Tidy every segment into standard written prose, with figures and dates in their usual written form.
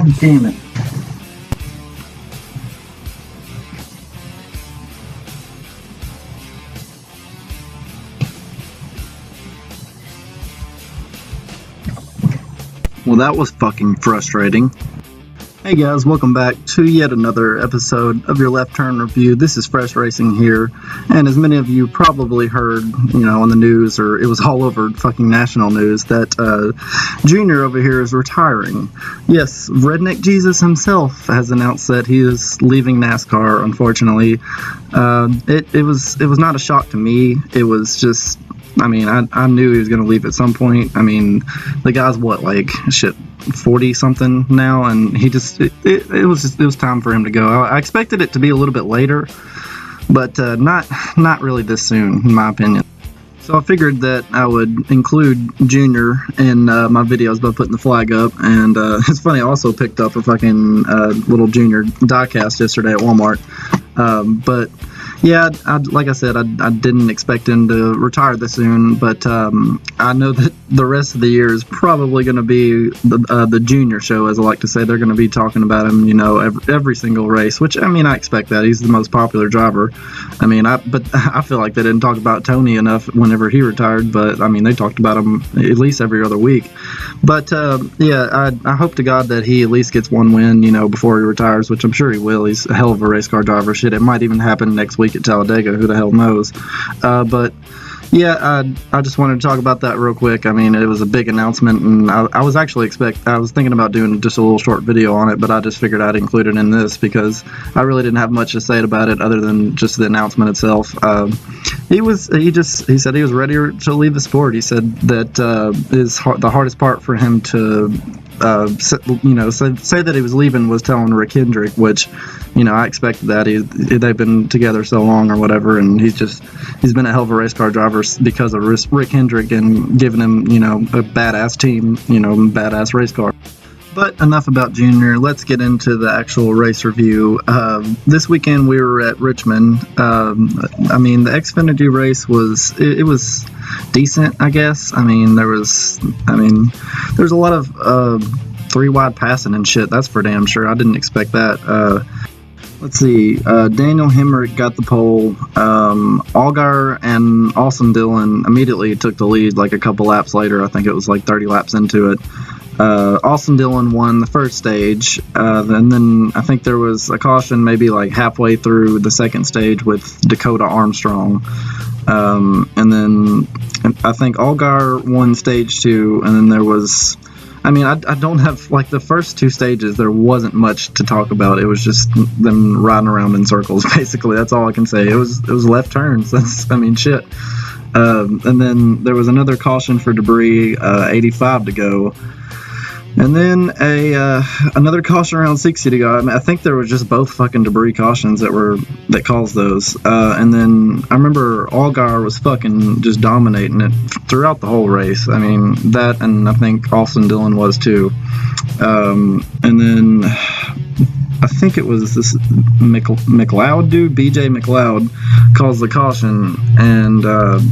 God damn it. Well, that was fucking frustrating. Hey guys, welcome back to yet another episode of your Left Turn Review. This is Fresh Racing here, and as many of you probably heard, on the news, or it was all over fucking national news, that Junior over here is retiring. Yes, Redneck Jesus himself has announced that he is leaving NASCAR, unfortunately. It was not a shock to me. It was just, I knew he was going to leave at some point. The guy's 40 something now, and he just it was time for him to go. I expected it to be a little bit later, but not really this soon, in my opinion. So I figured that I would include Junior in my videos by putting the flag up, and it's funny, I also picked up a fucking little Junior diecast yesterday at Walmart, but yeah, like I said, I didn't expect him to retire this soon, but I know that the rest of the year is probably going to be the Junior show, as I like to say. They're going to be talking about him, every single race, which, I expect that. He's the most popular driver. But I feel like they didn't talk about Tony enough whenever he retired, but, they talked about him at least every other week. But, yeah, I hope to God that he at least gets one win, before he retires, which I'm sure he will. He's a hell of a race car driver. Shit, it might even happen next week at Talladega, who the hell knows. But yeah, I just wanted to talk about that real quick. It was a big announcement, and I was thinking about doing just a little short video on it, but I just figured I'd include it in this because I really didn't have much to say about it other than just the announcement itself. He said he was ready to leave the sport. He said that the hardest part for him to say that he was leaving was telling Rick Hendrick, which, I expected that. They've been together so long or whatever, and he's been a hell of a race car driver because of Rick Hendrick and giving him, a badass team, badass race car. But enough about Junior. Let's get into the actual race review. This weekend we were at Richmond. The Xfinity race was decent, I guess. There was a lot of three wide passing and shit. That's for damn sure. I didn't expect that. Let's see. Daniel Hemrick got the pole. Allgaier and Austin Dillon immediately took the lead. Like a couple laps later, I think it was like 30 laps into it. Austin Dillon won the first stage, and then I think there was a caution maybe like halfway through the second stage with Dakota Armstrong, and then I think Allgaier won stage 2, and then there was, I don't have, like, the first two stages, there wasn't much to talk about. It was just them riding around in circles, basically. That's all I can say. It was left turns. That's, shit. And then there was another caution for debris, 85 to go. And then another caution around 60 to go. I think there were just both fucking debris cautions that caused those. And then I remember Allgaier was fucking just dominating it throughout the whole race. That, and I think Austin Dillon was too. And then I think it was this McLeod dude, BJ McLeod, caused the caution. And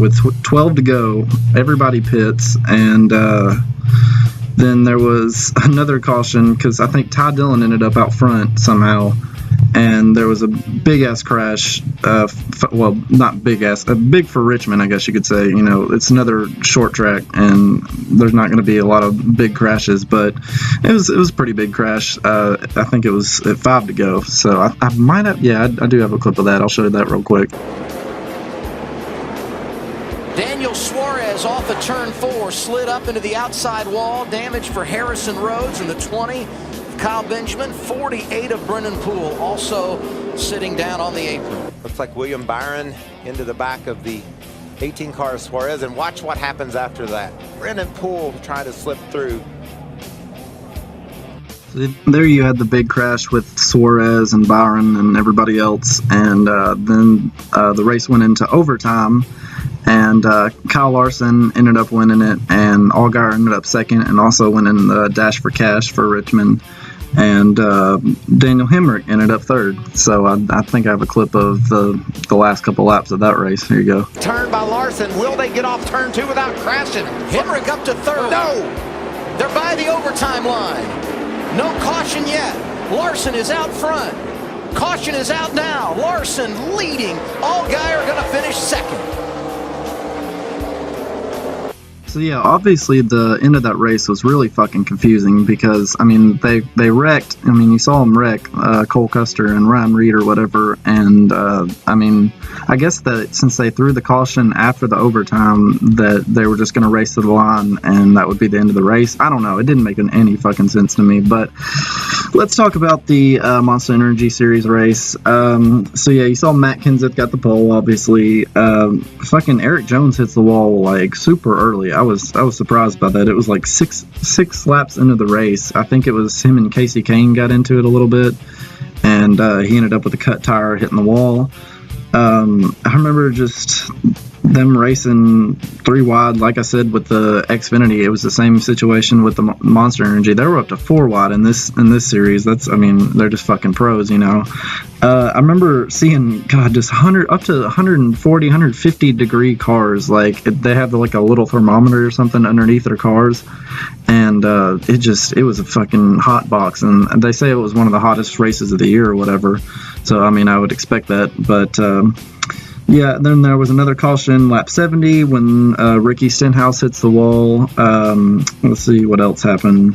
with 12 to go, everybody pits, and then there was another caution because I think Ty Dillon ended up out front somehow, and there was a big-ass crash. Not big-ass, big for Richmond, I guess you could say. It's another short track, and there's not going to be a lot of big crashes, but it was a pretty big crash. I think it was at 5 to go, so I might have, I do have a clip of that. I'll show you that real quick. Daniel Suarez off of turn 4, slid up into the outside wall. Damage for Harrison Rhodes in the 20. Kyle Benjamin, 48 of Brennan Poole, also sitting down on the apron. Looks like William Byron into the back of the 18 car of Suarez, and watch what happens after that. Brennan Poole trying to slip through. There you had the big crash with Suarez and Byron and everybody else, and then the race went into overtime. And Kyle Larson ended up winning it, and Allgaier ended up second and also winning the Dash for Cash for Richmond. And Daniel Hemrick ended up third. So I think I have a clip of the last couple laps of that race. Here you go. Turn by Larson. Will they get off turn 2 without crashing? Hemrick up to third. No! They're by the overtime line. No caution yet. Larson is out front. Caution is out now. Larson leading. Allgaier going to finish second. So yeah, obviously the end of that race was really fucking confusing because, I mean, they wrecked. I mean, you saw them wreck Cole Custer and Ryan Reed or whatever, and I mean, I guess that since they threw the caution after the overtime, that they were just going to race to the line and that would be the end of the race. I don't know. It didn't make any fucking sense to me, but let's talk about the Monster Energy Series race. So yeah, you saw Matt Kenseth got the pole, obviously. Fucking Eric Jones hits the wall like super early. I was surprised by that. It was like six laps into the race. I think it was him and Casey Kane got into it a little bit, and he ended up with a cut tire hitting the wall. I remember just them racing 3 wide, like I said, with the Xfinity. It was the same situation with the Monster Energy. They were up to 4 wide in this series. I mean, they're just fucking pros, you know. I remember seeing, God, just up to 140, 150 degree cars. Like, they have like a little thermometer or something underneath their cars, and it was a fucking hot box. And they say it was one of the hottest races of the year or whatever. So I mean, I would expect that, but. Yeah, then there was another caution, lap 70, when Ricky Stenhouse hits the wall. Let's see what else happened.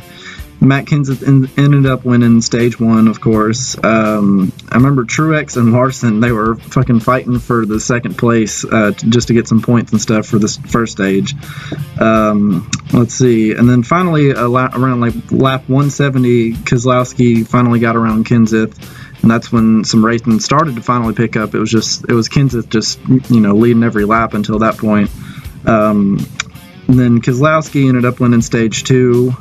Matt Kenseth ended up winning stage 1, of course. I remember Truex and Larson, they were fucking fighting for the second place just to get some points and stuff for this first stage. Let's see. And then finally, around like lap 170, Keselowski finally got around Kenseth. And that's when some racing started to finally pick up. It was Kenseth just, you know, leading every lap until that point. And then Keselowski ended up winning stage 2.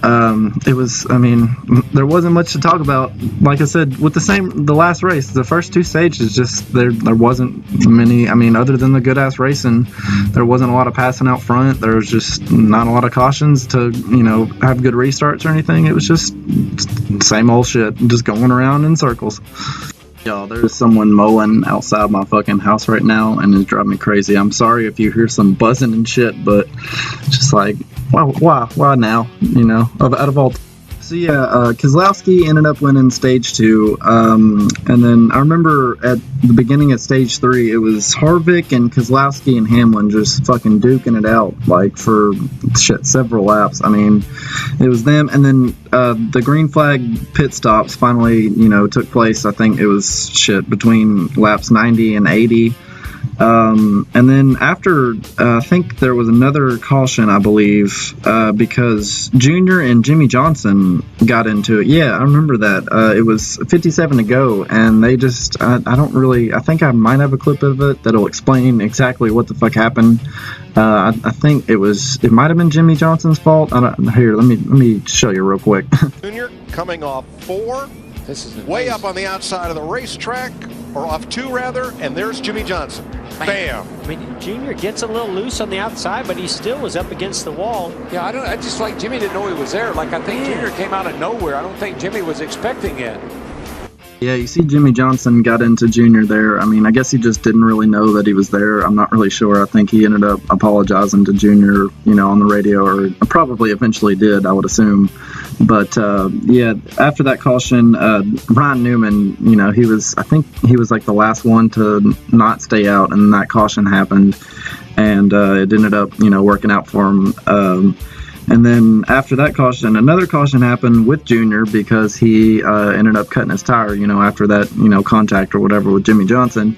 There wasn't much to talk about. Like I said, with the last race, the first 2 stages, just there wasn't many. I mean, other than the good ass racing, there wasn't a lot of passing out front. There was just not a lot of cautions to, you know, have good restarts or anything. It was just same old shit, just going around in circles. Y'all, there's someone mowing outside my fucking house right now, and it's driving me crazy. I'm sorry if you hear some buzzing and shit, but just like, why now? You know, out of all. So yeah, Keselowski ended up winning stage 2, and then I remember at the beginning of stage 3, it was Harvick and Keselowski and Hamlin just fucking duking it out, like for several laps. I mean, it was them, and then the green flag pit stops finally, you know, took place. I think it was between laps 90 and 80. And then after, I think there was another caution, I believe, because Junior and Jimmy Johnson got into it. Yeah, I remember that. It was 57 to go, and they just, I think I might have a clip of it that'll explain exactly what the fuck happened. I think it might have been Jimmy Johnson's fault. Here, let me show you real quick. Junior coming off 4. This is way up on the outside of the racetrack, or off 2 rather, and there's Jimmy Johnson. Bam! I mean, Junior gets a little loose on the outside, but he still was up against the wall. Yeah, I just like Jimmy didn't know he was there. Like, I think Junior came out of nowhere. I don't think Jimmy was expecting it. Yeah, you see Jimmy Johnson got into Junior there. I mean, I guess he just didn't really know that he was there. I'm not really sure. I think he ended up apologizing to Junior, you know, on the radio, or probably eventually did, I would assume. But, yeah, after that caution, Ryan Newman, you know, I think he was like the last one to not stay out, and that caution happened, and it ended up, you know, working out for him. And then after that caution, another caution happened with Junior because he ended up cutting his tire, you know, after that, you know, contact or whatever with Jimmy Johnson.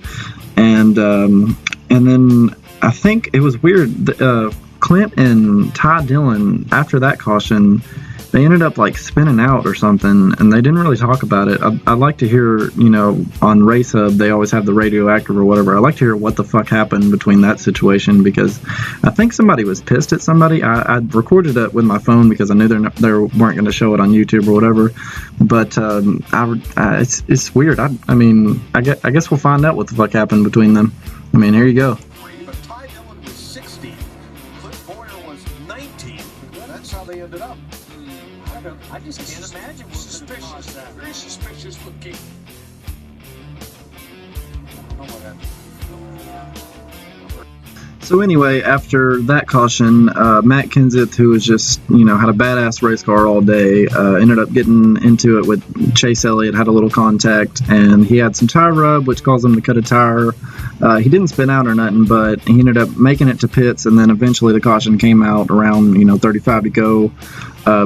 And then I think it was weird. Clint and Ty Dillon, after that caution, they ended up like spinning out or something, and they didn't really talk about it. I'd like to hear, you know, on Race Hub, they always have the radioactive or whatever. I'd like to hear what the fuck happened between that situation, because I think somebody was pissed at somebody. I recorded it with my phone because I knew they weren't going to show it on YouTube or whatever. But it's weird. I mean, I guess we'll find out what the fuck happened between them. I mean, here you go. But Ty Dillon was 60. Clint Boyer was 19. That's how they ended up. I just can't imagine what could have caused that. Very suspicious looking. So anyway, after that caution, Matt Kenseth, who was just, had a badass race car all day, ended up getting into it with Chase Elliott, had a little contact, and he had some tire rub, which caused him to cut a tire. He didn't spin out or nothing, but he ended up making it to pits, and then eventually the caution came out around, 35 to go,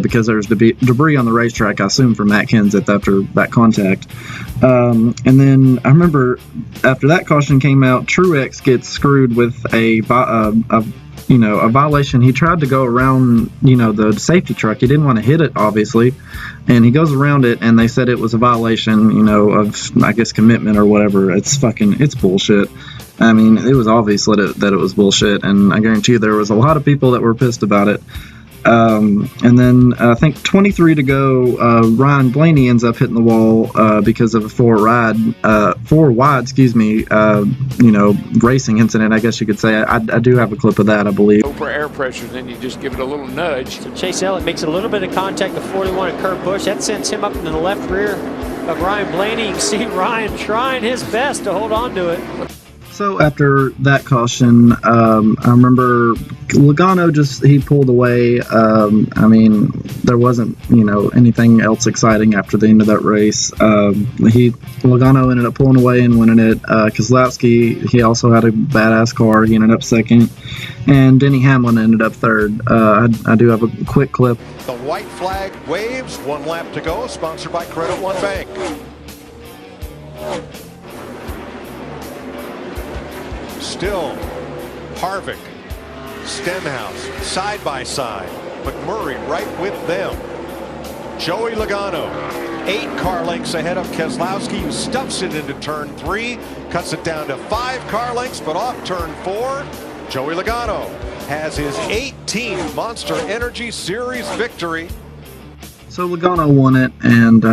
because there was debris on the racetrack, I assume, for Matt Kenseth after that contact. And then I remember after that caution came out, Truex gets screwed with a violation. He tried to go around, the safety truck. He didn't want to hit it, obviously, and he goes around it, and they said it was a violation, of, I guess, commitment or whatever. It's bullshit. I mean, it was obvious that it was bullshit, and I guarantee you there was a lot of people that were pissed about it. And then I think 23 to go, Ryan Blaney ends up hitting the wall because of a four wide, racing incident, I guess you could say. I do have a clip of that, I believe. For air pressure, then you just give it a little nudge. So Chase Elliott makes a little bit of contact with 41 and Kurt Busch. That sends him up into the left rear of Ryan Blaney. You can see Ryan trying his best to hold on to it. So after that caution, I remember Logano he pulled away. There wasn't, anything else exciting after the end of that race. Logano ended up pulling away and winning it. Keselowski, he also had a badass car. He ended up second. And Denny Hamlin ended up third. I do have a quick clip. The white flag waves, 1 lap to go, sponsored by Credit One Bank. Still, Harvick, Stenhouse, side by side. McMurray right with them. Joey Logano, 8 car lengths ahead of Keselowski, who stuffs it into turn 3, cuts it down to 5 car lengths, but off turn 4, Joey Logano has his 18th Monster Energy Series victory. So Logano won it, and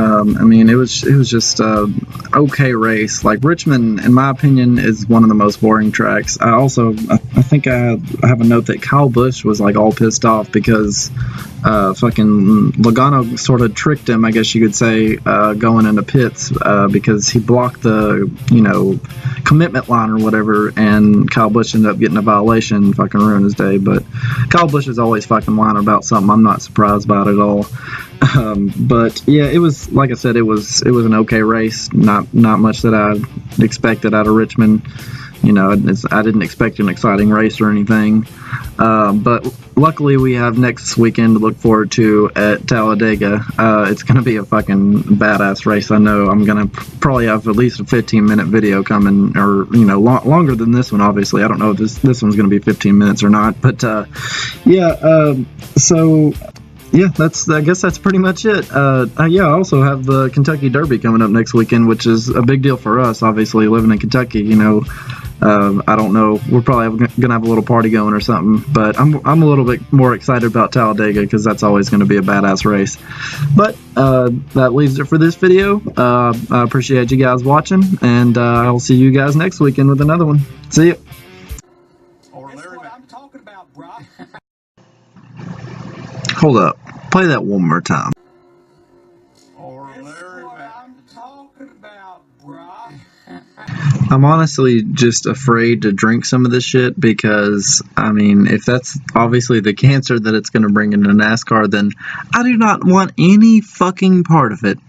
it was just a okay race. Like, Richmond, in my opinion, is one of the most boring tracks. I think I have a note that Kyle Busch was like all pissed off because fucking Logano sort of tricked him, I guess you could say, going into pits because he blocked the commitment line or whatever, and Kyle Busch ended up getting a violation, fucking ruined his day. But Kyle Busch is always fucking whining about something. I'm not surprised about it at all. But yeah, it was, like I said, it was an okay race. Not much that I expected out of Richmond. I didn't expect an exciting race or anything. But luckily we have next weekend to look forward to at Talladega. It's going to be a fucking badass race. I know I'm going to probably have at least a 15-minute video coming, or, longer than this one, obviously. I don't know if this one's going to be 15 minutes or not. But, so... yeah, I guess that's pretty much it. I also have the Kentucky Derby coming up next weekend, which is a big deal for us, obviously, living in Kentucky. I don't know. We're probably going to have a little party going or something, but I'm a little bit more excited about Talladega because that's always going to be a badass race. But that leaves it for this video. I appreciate you guys watching, and I'll see you guys next weekend with another one. See ya. That's what I'm talking about, bro. Hold up. Play that one more time. I'm honestly just afraid to drink some of this shit because, if that's obviously the cancer that it's going to bring into NASCAR, then I do not want any fucking part of it.